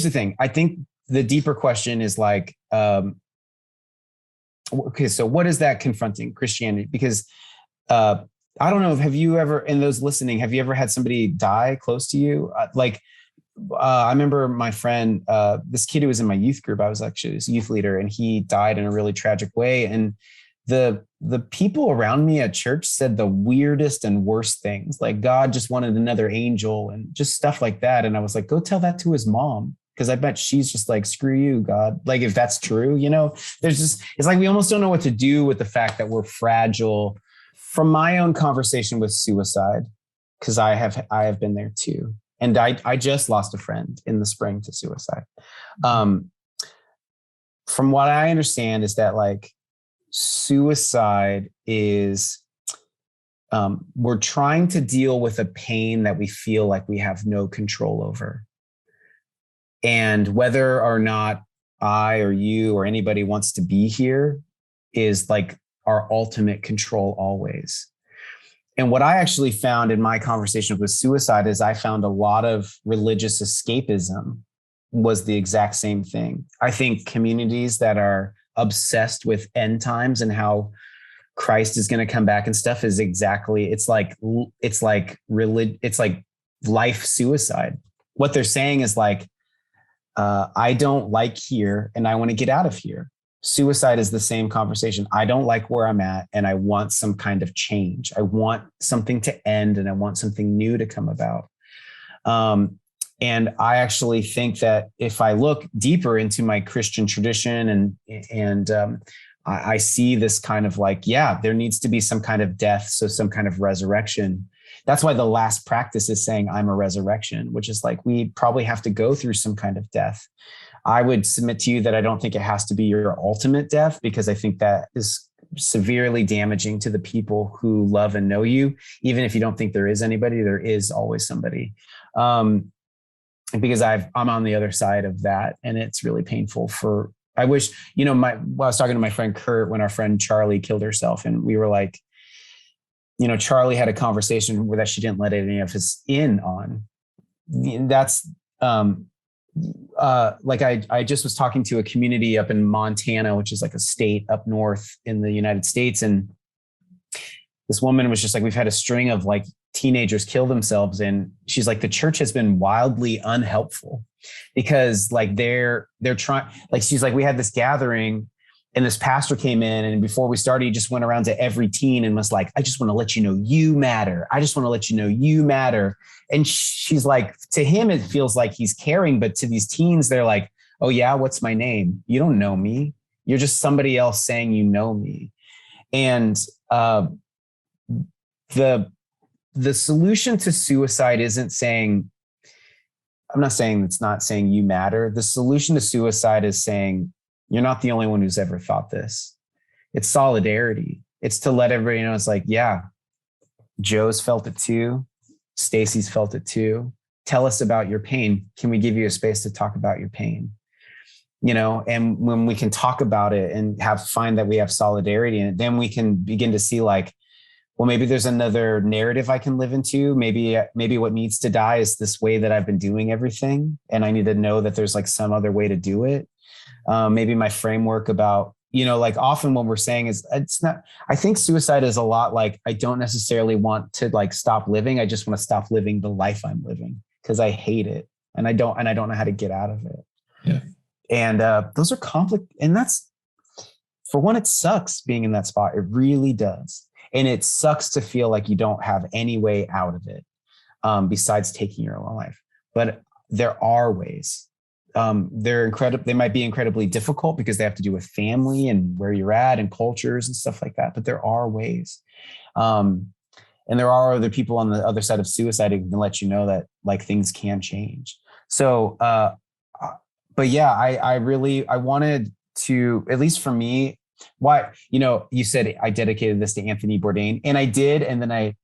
the thing. I think the deeper question is like, okay, so what is that confronting Christianity? Because I don't know, have you ever, in those listening, have you ever had somebody die close to you? I remember my friend, this kid who was in my youth group, I was actually his youth leader, and he died in a really tragic way. And the people around me at church said the weirdest and worst things, like God just wanted another angel and just stuff like that. And I was like, go tell that to his mom. Because I bet she's just like, screw you, God. Like, if that's true, there's just, it's like, we almost don't know what to do with the fact that we're fragile. From my own conversation with suicide, because I have been there too. And I just lost a friend in the spring to suicide. From what I understand is that like suicide is, we're trying to deal with a pain that we feel like we have no control over. And whether or not I or you or anybody wants to be here is like our ultimate control always. And what I actually found in my conversation with suicide is I found a lot of religious escapism was the exact same thing. I think communities that are obsessed with end times and how Christ is going to come back and stuff is exactly, it's like life suicide. What they're saying is like, I don't like here and I want to get out of here. Suicide is the same conversation. I don't like where I'm at and I want some kind of change. I want something to end and I want something new to come about. And I actually think that if I look deeper into my Christian tradition and I see this kind of like, yeah, there needs to be some kind of death. So some kind of resurrection. That's why the last practice is saying I'm a resurrection, which is like, we probably have to go through some kind of death. I would submit to you that I don't think it has to be your ultimate death, because I think that is severely damaging to the people who love and know you. Even if you don't think there is anybody, there is always somebody. Because I'm on the other side of that. And it's really painful I wish, I was talking to my friend Kurt when our friend Charlie killed herself, and we were like, Charlie had a conversation where that she didn't let any of us in on. That's like I just was talking to a community up in Montana, which is like a state up north in the United States. And this woman was just like, we've had a string of like teenagers kill themselves. And she's like, the church has been wildly unhelpful because like they're trying, like, she's like, we had this gathering and this pastor came in, and before we started, he just went around to every teen and was like, I just want to let you know you matter. I just want to let you know you matter. And she's like, to him, it feels like he's caring, but to these teens, they're like, oh yeah, what's my name? You don't know me. You're just somebody else saying you know me. And the solution to suicide isn't saying, I'm not saying it's not saying you matter. The solution to suicide is saying, you're not the only one who's ever thought this. It's solidarity. It's to let everybody know. It's like, yeah, Joe's felt it too. Stacy's felt it too. Tell us about your pain. Can we give you a space to talk about your pain? And when we can talk about it and find that we have solidarity in it, then we can begin to see like, well, maybe there's another narrative I can live into. Maybe what needs to die is this way that I've been doing everything. And I need to know that there's like some other way to do it. Maybe my framework about, like often what we're saying is it's not, I think suicide is a lot like, I don't necessarily want to like stop living. I just want to stop living the life I'm living because I hate it. And I don't know how to get out of it. Yeah. And those are conflict. And that's, for one, it sucks being in that spot. It really does. And it sucks to feel like you don't have any way out of it besides taking your own life. But there are ways. they might be incredibly difficult because they have to do with family and where you're at and cultures and stuff like that. But there are ways. And there are other people on the other side of suicide who can let you know that like things can change. So, but yeah, I wanted to, at least for me, why, you said I dedicated this to Anthony Bourdain, and I did. And then I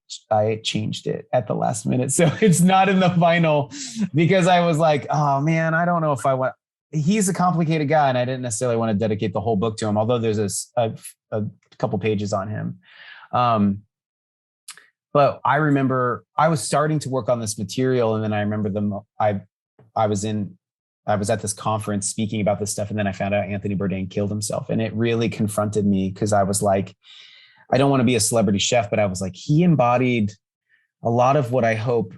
changed it at the last minute. So it's not in the final because I was like, oh man, I don't know if I want, he's a complicated guy and I didn't necessarily want to dedicate the whole book to him, although there's a couple pages on him. But I remember I was starting to work on this material, and then I remember I was at this conference speaking about this stuff, and then I found out Anthony Bourdain killed himself, and it really confronted me because I was like, I don't want to be a celebrity chef, but I was like, he embodied a lot of what I hope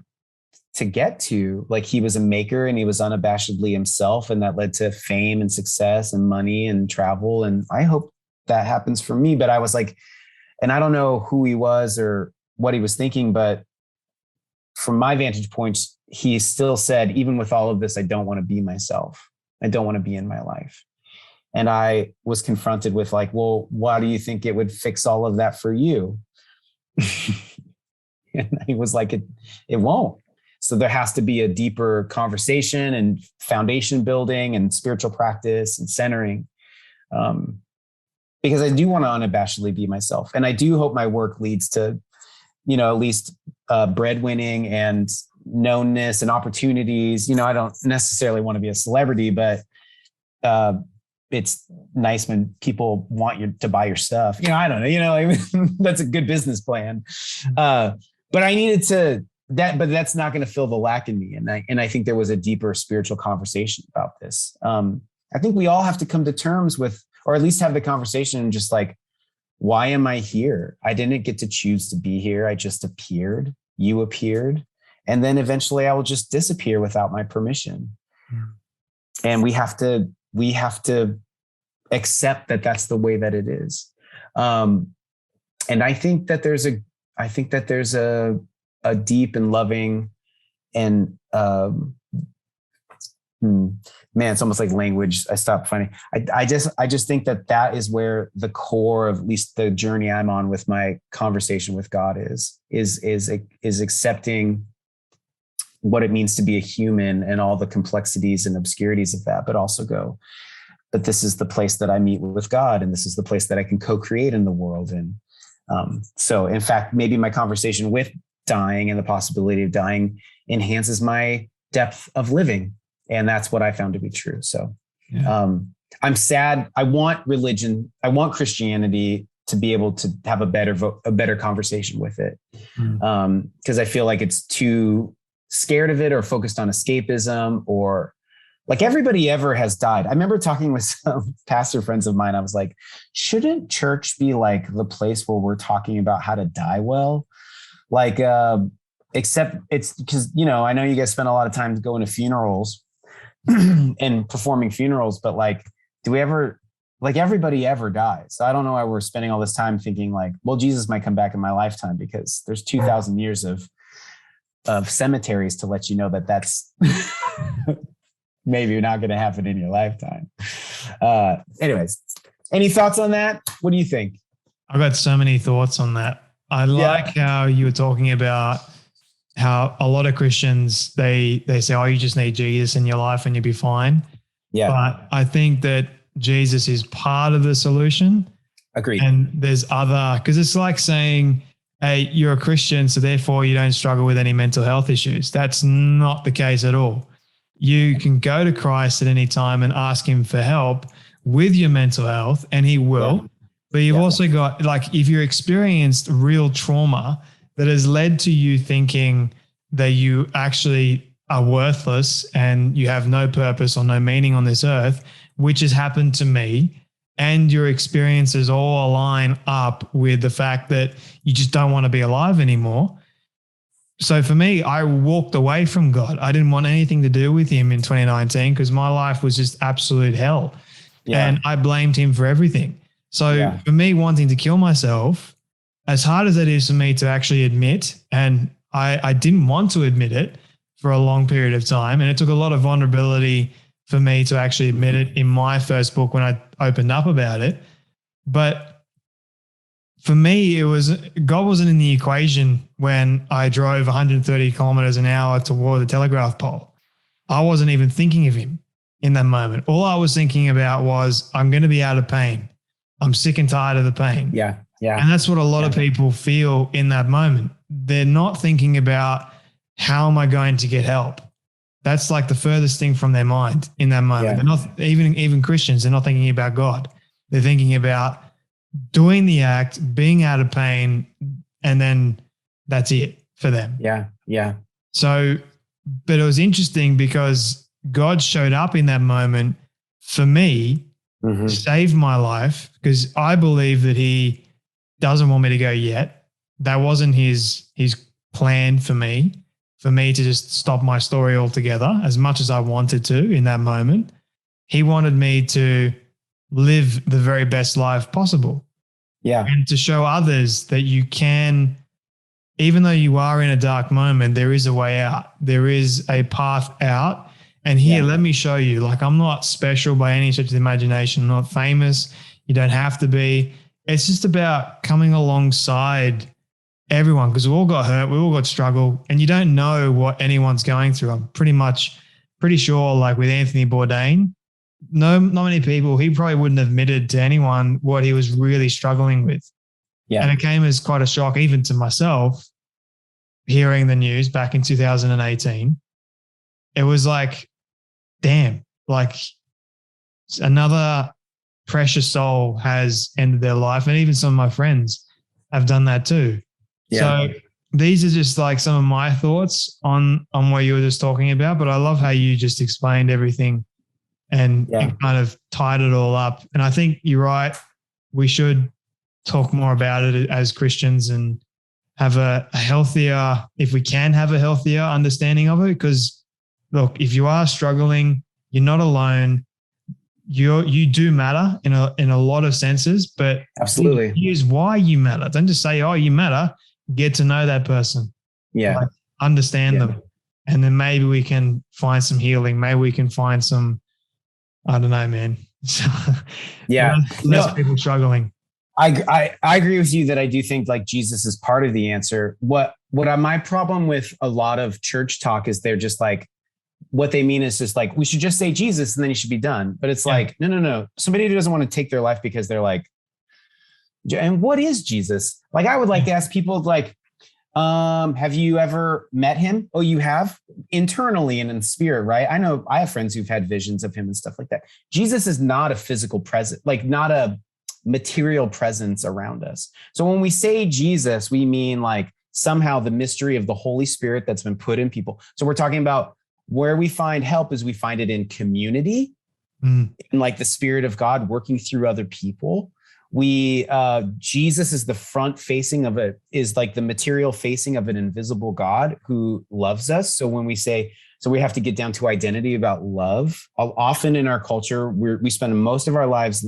to get to. Like, he was a maker and he was unabashedly himself, and that led to fame and success and money and travel. And I hope that happens for me. But I was like, and I don't know who he was or what he was thinking, but from my vantage point, he still said, even with all of this, I don't want to be myself. I don't want to be in my life. And I was confronted with like, well, why do you think it would fix all of that for you? And he was like, it won't. So there has to be a deeper conversation and foundation building and spiritual practice and centering. Because I do want to unabashedly be myself. And I do hope my work leads to, at least breadwinning and knownness and opportunities. I don't necessarily want to be a celebrity, but it's nice when people want you to buy your stuff. I don't know, that's a good business plan. But I needed to but that's not going to fill the lack in me. And I think there was a deeper spiritual conversation about this. I think we all have to come to terms with, or at least have the conversation, just like, why am I here? I didn't get to choose to be here. I just appeared. You appeared. And then eventually I will just disappear without my permission. Yeah. And we have to accept that that's the way that it is. And I think that there's a deep and loving and, man, it's almost like language. I stopped finding. I just think that is where the core of at least the journey I'm on with my conversation with God is accepting what it means to be a human and all the complexities and obscurities of that, but also but this is the place that I meet with God, and this is the place that I can co-create in the world. And so, in fact, maybe my conversation with dying and the possibility of dying enhances my depth of living. And that's what I found to be true. So I'm sad. I want religion. I want Christianity to be able to have a better conversation with it. Because I feel like it's too scared of it or focused on escapism, or like everybody ever has died. I remember talking with some pastor friends of mine. I was like, shouldn't church be like the place where we're talking about how to die well? Like, except it's because, I know you guys spend a lot of time going to funerals and performing funerals, but like, do we ever, like, everybody ever dies. I don't know why we're spending all this time thinking like, well, Jesus might come back in my lifetime, because there's 2,000 years of cemeteries to let you know that that's maybe not going to happen in your lifetime. Anyways, any thoughts on that? What do you think? I've got so many thoughts on that. I like how you were talking about how a lot of Christians, they say, oh, you just need Jesus in your life and you'll be fine. Yeah. But I think that Jesus is part of the solution. Agreed. And there's because it's like saying, hey, you're a Christian, so therefore you don't struggle with any mental health issues. That's not the case at all. You can go to Christ at any time and ask him for help with your mental health, and he will. Yeah. But you've also got, like, if you're experienced real trauma that has led to you thinking that you actually are worthless and you have no purpose or no meaning on this earth, which has happened to me, and your experiences all align up with the fact that you just don't want to be alive anymore. So for me, I walked away from God. I didn't want anything to do with him in 2019 because my life was just absolute hell. Yeah. And I blamed him for everything. So for me, wanting to kill myself, as hard as it is for me to actually admit, and I didn't want to admit it for a long period of time, and it took a lot of vulnerability for me to actually admit it in my first book when I opened up about it. But for me, God wasn't in the equation when I drove 130 kilometers an hour toward the telegraph pole. I wasn't even thinking of him in that moment. All I was thinking about was, I'm going to be out of pain. I'm sick and tired of the pain. Yeah. Yeah. And that's what a lot of people feel in that moment. They're not thinking about, how am I going to get help? That's like the furthest thing from their mind in that moment. Yeah. They're not even Christians. They're not thinking about God. They're thinking about doing the act, being out of pain, and then that's it for them. Yeah. Yeah. So, but it was interesting because God showed up in that moment for me, saved my life, because I believe that he doesn't want me to go yet. That wasn't his plan for me to just stop my story altogether, as much as I wanted to in that moment. He wanted me to live the very best life possible. Yeah. And to show others that you can, even though you are in a dark moment, there is a way out. There is a path out. And here, let me show you. Like, I'm not special by any stretch of the imagination. I'm not famous. You don't have to be. It's just about coming alongside everyone, because we all got hurt. We all got struggle, and you don't know what anyone's going through. I'm pretty sure, like with Anthony Bourdain, not many people, he probably wouldn't have admitted to anyone what he was really struggling with. Yeah. And it came as quite a shock, even to myself, hearing the news back in 2018. It was like, damn, like another precious soul has ended their life. And even some of my friends have done that too. Yeah. So these are just like some of my thoughts on what you were just talking about, but I love how you just explained everything and kind of tied it all up. And I think you're right. We should talk more about it as Christians and have a healthier, if we can have a healthier understanding of it. Because look, if you are struggling, you're not alone. You do matter in a lot of senses, but absolutely, here's why you matter. Don't just say, oh, you matter. Get to know that person. Yeah. Like, understand them. And then maybe we can find some healing. Maybe we can find some, I don't know, man. Less people struggling. I agree with you that I do think like Jesus is part of the answer. What my problem with a lot of church talk is they're just like, what they mean is just like, we should just say Jesus and then he should be done. But it's like, no. Somebody who doesn't want to take their life because they're like, and what is Jesus? Like, I would like to ask people like, have you ever met him? Oh, you have? Internally and in spirit, right? I know I have friends who've had visions of him and stuff like that. Jesus is not a physical presence, like not a material presence around us. So when we say Jesus, we mean like somehow the mystery of the Holy Spirit that's been put in people. So we're talking about where we find help is we find it in community, and like the Spirit of God working through other people. Jesus is the front facing of it, is like the material facing of an invisible God who loves us. So when we say, so we have to get down to identity about love. Often in our culture, we spend most of our lives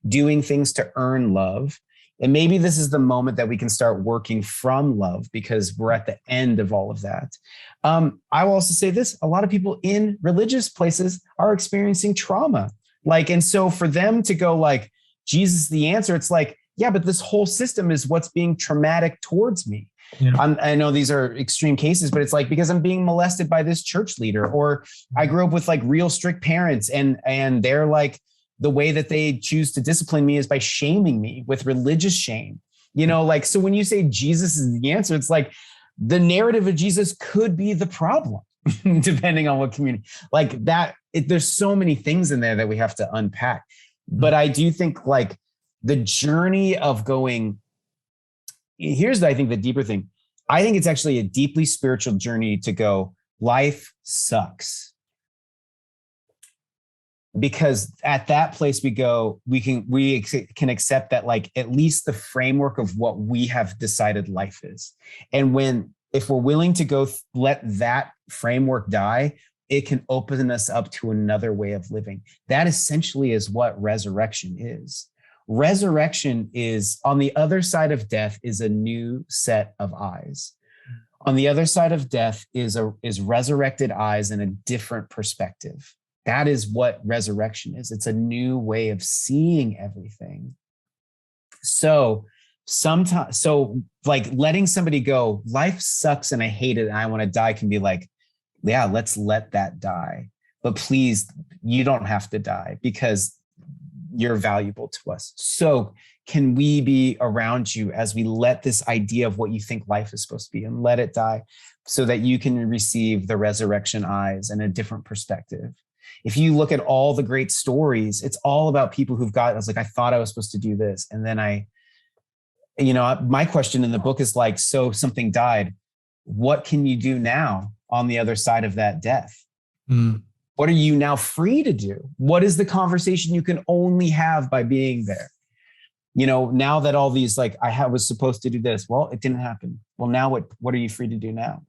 doing things to earn love. And maybe this is the moment that we can start working from love, because we're at the end of all of that. I will also say this, a lot of people in religious places are experiencing trauma. Like, and so for them to go like, Jesus is the answer, it's like, yeah, but this whole system is what's being traumatic towards me. Yeah. I know these are extreme cases, but it's like, because I'm being molested by this church leader, or I grew up with like real strict parents and they're like, the way that they choose to discipline me is by shaming me with religious shame, like, so when you say Jesus is the answer, it's like the narrative of Jesus could be the problem, depending on what community like that. There's so many things in there that we have to unpack. But I do think like the journey of going, here's, I think the deeper thing. I think it's actually a deeply spiritual journey to go, life sucks. Because at that place we go, we can accept that like at least the framework of what we have decided life is. And if we're willing to go let that framework die, it can open us up to another way of living. That essentially is what resurrection is. Resurrection is, on the other side of death is a new set of eyes. On the other side of death is resurrected eyes and a different perspective. That is what resurrection is. It's a new way of seeing everything. So like letting somebody go, life sucks and I hate it and I want to die, can be like, yeah, let's let that die. But please, you don't have to die because you're valuable to us. So can we be around you as we let this idea of what you think life is supposed to be and let it die so that you can receive the resurrection eyes and a different perspective? If you look at all the great stories, it's all about people who've got, I was like, I thought I was supposed to do this. And then my question in the book is like, so something died. What can you do now on the other side of that death? What are you now free to do? What is the conversation you can only have by being there? Now that all these, like, was supposed to do this. Well, it didn't happen. Well, now what are you free to do now?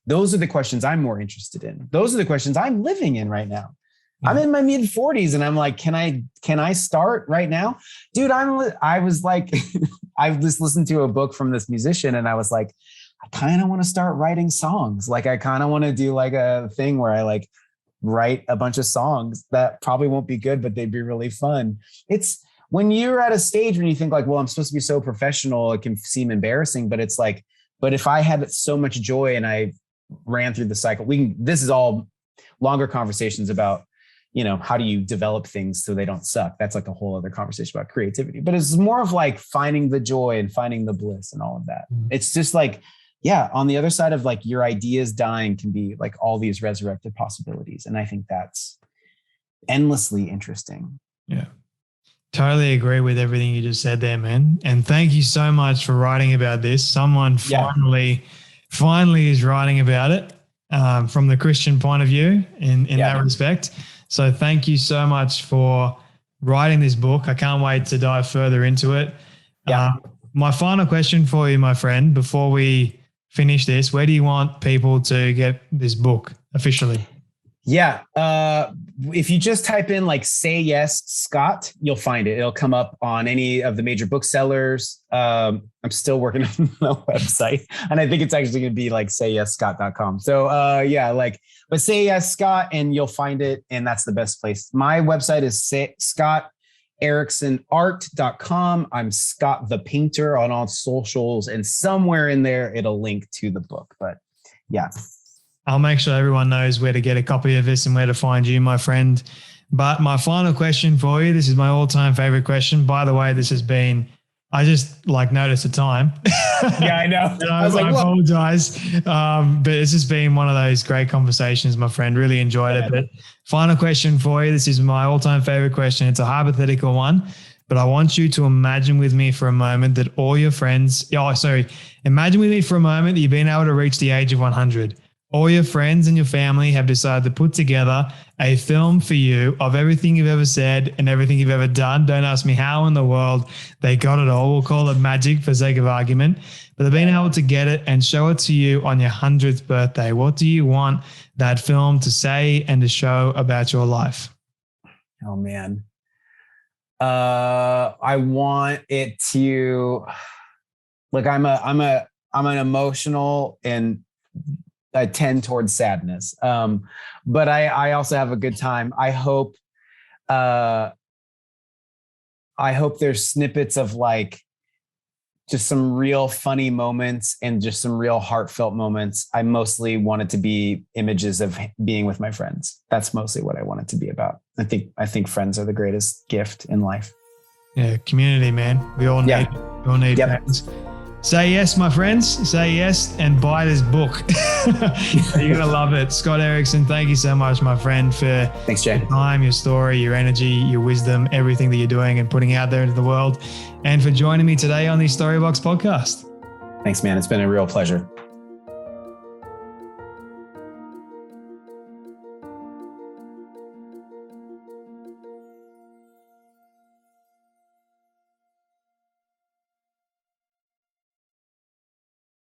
Those are the questions I'm more interested in. Those are the questions I'm living in right now. I'm in my mid 40s and I'm like, can I start right now? Dude, I was like, I just listened to a book from this musician and I was like, I kind of want to start writing songs. Like, I kind of want to do like a thing where I like write a bunch of songs that probably won't be good, but they'd be really fun. It's when you're at a stage when you think like, well, I'm supposed to be so professional, it can seem embarrassing, but it's like, but if I had so much joy and I ran through the cycle, this is all longer conversations about, how do you develop things so they don't suck? That's like a whole other conversation about creativity, but it's more of like finding the joy and finding the bliss and all of that. It's just like, yeah, on the other side of like your ideas dying can be like all these resurrected possibilities. And I think that's endlessly interesting. Yeah. Totally agree with everything you just said there, man. And thank you so much for writing about this. Someone finally is writing about it from the Christian point of view in that respect. So thank you so much for writing this book. I can't wait to dive further into it. My final question for you, my friend, before we finish this, where do you want people to get this book officially? Yeah. If you just type in like Say Yes Scott, you'll find it. It'll come up on any of the major booksellers. I'm still working on the website and I think it's actually going to be like sayyesscott.com. So but Say Yes Scott and you'll find it. And that's the best place. My website is ScottEricksonArt.com. I'm Scott the Painter on all socials and somewhere in there, it'll link to the book, but yeah. I'll make sure everyone knows where to get a copy of this and where to find you, my friend. But my final question for you, this is my all-time favorite question. By the way, I just like noticed the time. Yeah, I know. I apologize. But it's just been one of those great conversations, my friend. Really enjoyed it. But final question for you. This is my all-time favorite question. It's a hypothetical one, but I want you to imagine with me for a moment that all your friends, imagine with me for a moment that you've been able to reach the age of 100. All your friends and your family have decided to put together a film for you of everything you've ever said and everything you've ever done. Don't ask me how in the world they got it all. We'll call it magic for sake of argument. But they've been able to get it and show it to you on your 100th birthday. What do you want that film to say and to show about your life? Oh, man. I want it to, like, I'm an emotional and I tend towards sadness. But I also have a good time. I hope there's snippets of like just some real funny moments and just some real heartfelt moments. I mostly want it to be images of being with my friends. That's mostly what I want it to be about. I think friends are the greatest gift in life. Yeah. Community, man. We all need friends. Say yes, my friends. Say yes and buy this book. You're going to love it. Scott Erickson, thank you so much, my friend, for Thanks, Jay. Your time, your story, your energy, your wisdom, everything that you're doing and putting out there into the world, and for joining me today on the Storybox podcast. Thanks, man. It's been a real pleasure.